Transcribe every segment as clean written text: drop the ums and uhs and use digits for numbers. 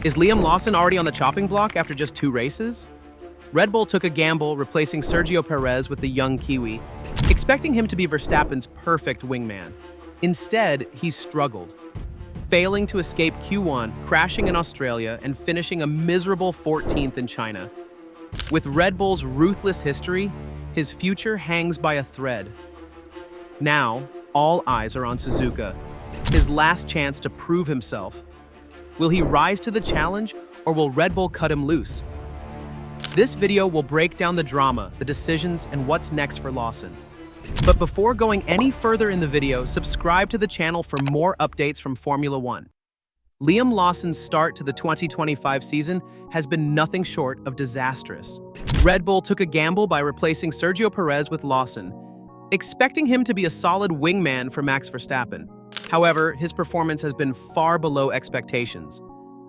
Is Liam Lawson already on the chopping block after just 2 races? Red Bull took a gamble replacing Sergio Perez with the young Kiwi, expecting him to be Verstappen's perfect wingman. Instead, he struggled, failing to escape Q1, crashing in Australia, and finishing a miserable 14th in China. With Red Bull's ruthless history, his future hangs by a thread. Now, all eyes are on Suzuka, his last chance to prove himself. Will he rise to the challenge, or will Red Bull cut him loose? This video will break down the drama, the decisions, and what's next for Lawson. But before going any further in the video, subscribe to the channel for more updates from Formula One. Liam Lawson's start to the 2025 season has been nothing short of disastrous. Red Bull took a gamble by replacing Sergio Perez with Lawson, expecting him to be a solid wingman for Max Verstappen. However, his performance has been far below expectations.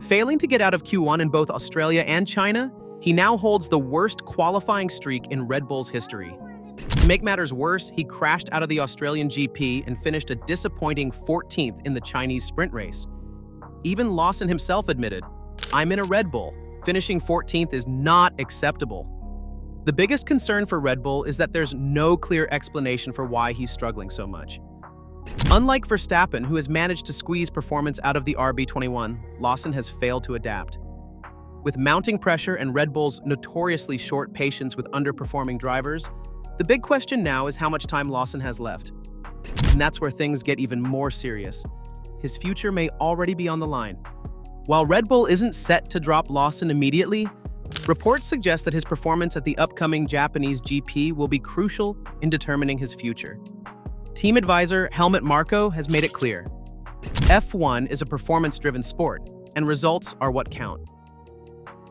Failing to get out of Q1 in both Australia and China, he now holds the worst qualifying streak in Red Bull's history. To make matters worse, he crashed out of the Australian GP and finished a disappointing 14th in the Chinese sprint race. Even Lawson himself admitted, "I'm in a Red Bull. Finishing 14th is not acceptable." The biggest concern for Red Bull is that there's no clear explanation for why he's struggling so much. Unlike Verstappen, who has managed to squeeze performance out of the RB21, Lawson has failed to adapt. With mounting pressure and Red Bull's notoriously short patience with underperforming drivers, the big question now is how much time Lawson has left. And that's where things get even more serious. His future may already be on the line. While Red Bull isn't set to drop Lawson immediately, reports suggest that his performance at the upcoming Japanese GP will be crucial in determining his future. Team advisor Helmut Marko has made it clear. F1 is a performance-driven sport, and results are what count.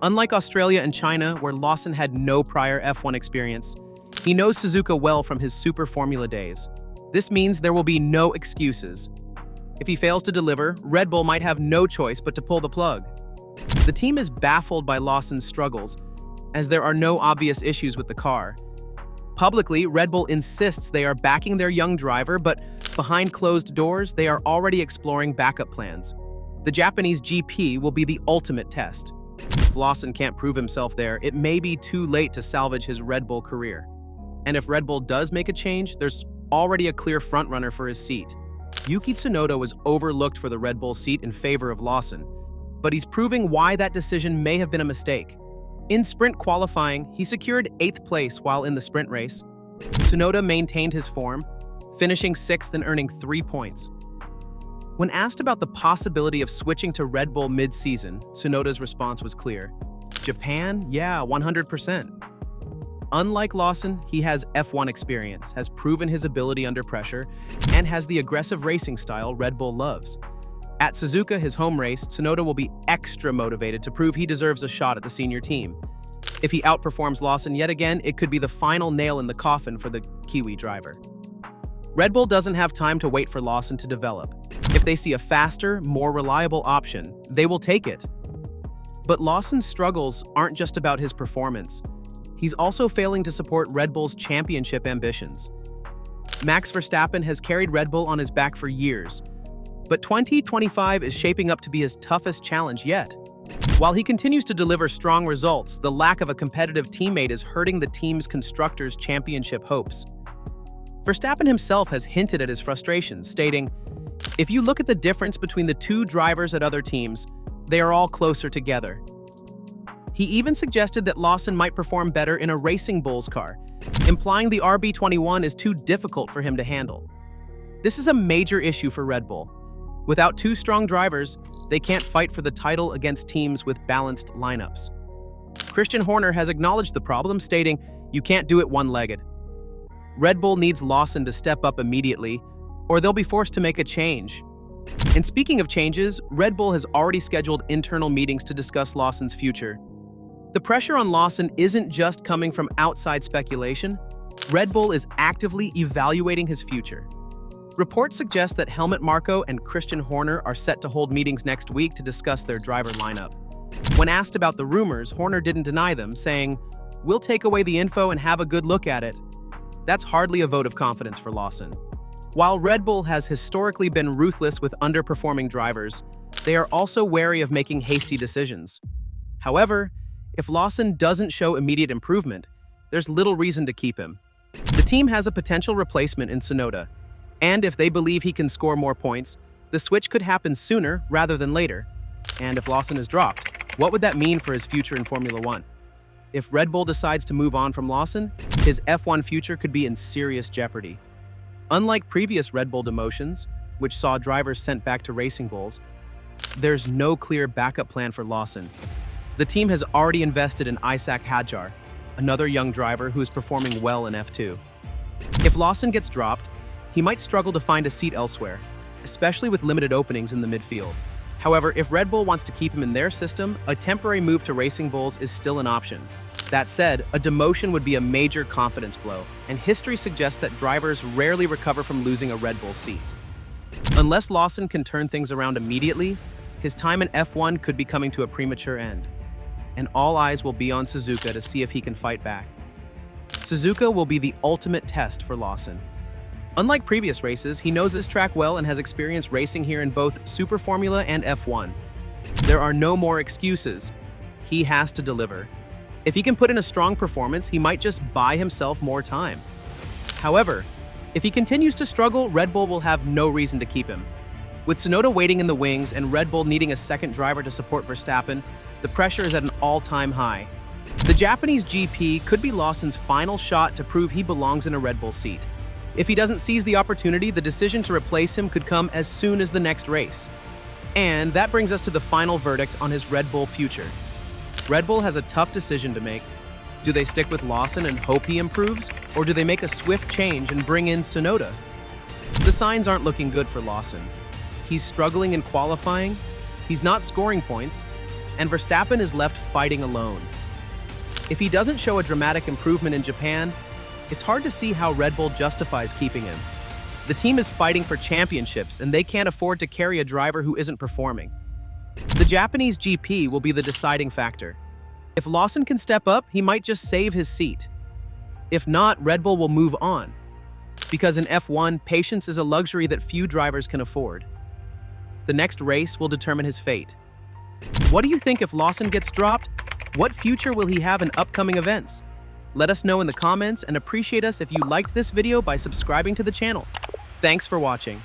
Unlike Australia and China, where Lawson had no prior F1 experience, he knows Suzuka well from his Super Formula days. This means there will be no excuses. If he fails to deliver, Red Bull might have no choice but to pull the plug. The team is baffled by Lawson's struggles, as there are no obvious issues with the car. Publicly, Red Bull insists they are backing their young driver, but behind closed doors, they are already exploring backup plans. The Japanese GP will be the ultimate test. If Lawson can't prove himself there, it may be too late to salvage his Red Bull career. And if Red Bull does make a change, there's already a clear frontrunner for his seat. Yuki Tsunoda was overlooked for the Red Bull seat in favor of Lawson, but he's proving why that decision may have been a mistake. In sprint qualifying, he secured 8th place while in the sprint race. Tsunoda maintained his form, finishing 6th and earning 3 points. When asked about the possibility of switching to Red Bull mid-season, Tsunoda's response was clear. Japan? Yeah, 100%. Unlike Lawson, he has F1 experience, has proven his ability under pressure, and has the aggressive racing style Red Bull loves. At Suzuka, his home race, Tsunoda will be extra motivated to prove he deserves a shot at the senior team. If he outperforms Lawson yet again, it could be the final nail in the coffin for the Kiwi driver. Red Bull doesn't have time to wait for Lawson to develop. If they see a faster, more reliable option, they will take it. But Lawson's struggles aren't just about his performance. He's also failing to support Red Bull's championship ambitions. Max Verstappen has carried Red Bull on his back for years, but 2025 is shaping up to be his toughest challenge yet. While he continues to deliver strong results, the lack of a competitive teammate is hurting the team's Constructors' Championship hopes. Verstappen himself has hinted at his frustrations, stating, "If you look at the difference between the 2 drivers at other teams, they are all closer together." He even suggested that Lawson might perform better in a Racing Bulls car, implying the RB21 is too difficult for him to handle. This is a major issue for Red Bull. Without 2 strong drivers, they can't fight for the title against teams with balanced lineups. Christian Horner has acknowledged the problem, stating, "You can't do it one-legged." Red Bull needs Lawson to step up immediately, or they'll be forced to make a change. And speaking of changes, Red Bull has already scheduled internal meetings to discuss Lawson's future. The pressure on Lawson isn't just coming from outside speculation. Red Bull is actively evaluating his future. Reports suggest that Helmut Marko and Christian Horner are set to hold meetings next week to discuss their driver lineup. When asked about the rumors, Horner didn't deny them, saying, "We'll take away the info and have a good look at it." That's hardly a vote of confidence for Lawson. While Red Bull has historically been ruthless with underperforming drivers, They are also wary of making hasty decisions. However, if Lawson doesn't show immediate improvement, there's little reason to keep him. The team has a potential replacement in Tsunoda, and if they believe he can score more points, the switch could happen sooner rather than later. And if Lawson is dropped, what would that mean for his future in Formula One? If Red Bull decides to move on from Lawson, his F1 future could be in serious jeopardy. Unlike previous Red Bull demotions, which saw drivers sent back to Racing Bulls, there's no clear backup plan for Lawson. The team has already invested in Isaac Hadjar, another young driver who is performing well in F2. If Lawson gets dropped, he might struggle to find a seat elsewhere, especially with limited openings in the midfield. However, if Red Bull wants to keep him in their system, a temporary move to Racing Bulls is still an option. That said, a demotion would be a major confidence blow, and history suggests that drivers rarely recover from losing a Red Bull seat. Unless Lawson can turn things around immediately, his time in F1 could be coming to a premature end, and all eyes will be on Suzuka to see if he can fight back. Suzuka will be the ultimate test for Lawson. Unlike previous races, he knows this track well and has experience racing here in both Super Formula and F1. There are no more excuses. He has to deliver. If he can put in a strong performance, he might just buy himself more time. However, if he continues to struggle, Red Bull will have no reason to keep him. With Tsunoda waiting in the wings and Red Bull needing a second driver to support Verstappen, the pressure is at an all-time high. The Japanese GP could be Lawson's final shot to prove he belongs in a Red Bull seat. If he doesn't seize the opportunity, the decision to replace him could come as soon as the next race. And that brings us to the final verdict on his Red Bull future. Red Bull has a tough decision to make. Do they stick with Lawson and hope he improves, or do they make a swift change and bring in Tsunoda? The signs aren't looking good for Lawson. He's struggling in qualifying, he's not scoring points, and Verstappen is left fighting alone. If he doesn't show a dramatic improvement in Japan, it's hard to see how Red Bull justifies keeping him. The team is fighting for championships, and they can't afford to carry a driver who isn't performing. The Japanese GP will be the deciding factor. If Lawson can step up, he might just save his seat. If not, Red Bull will move on. Because in F1, patience is a luxury that few drivers can afford. The next race will determine his fate. What do you think if Lawson gets dropped? What future will he have in upcoming events? Let us know in the comments and appreciate us if you liked this video by subscribing to the channel. Thanks for watching.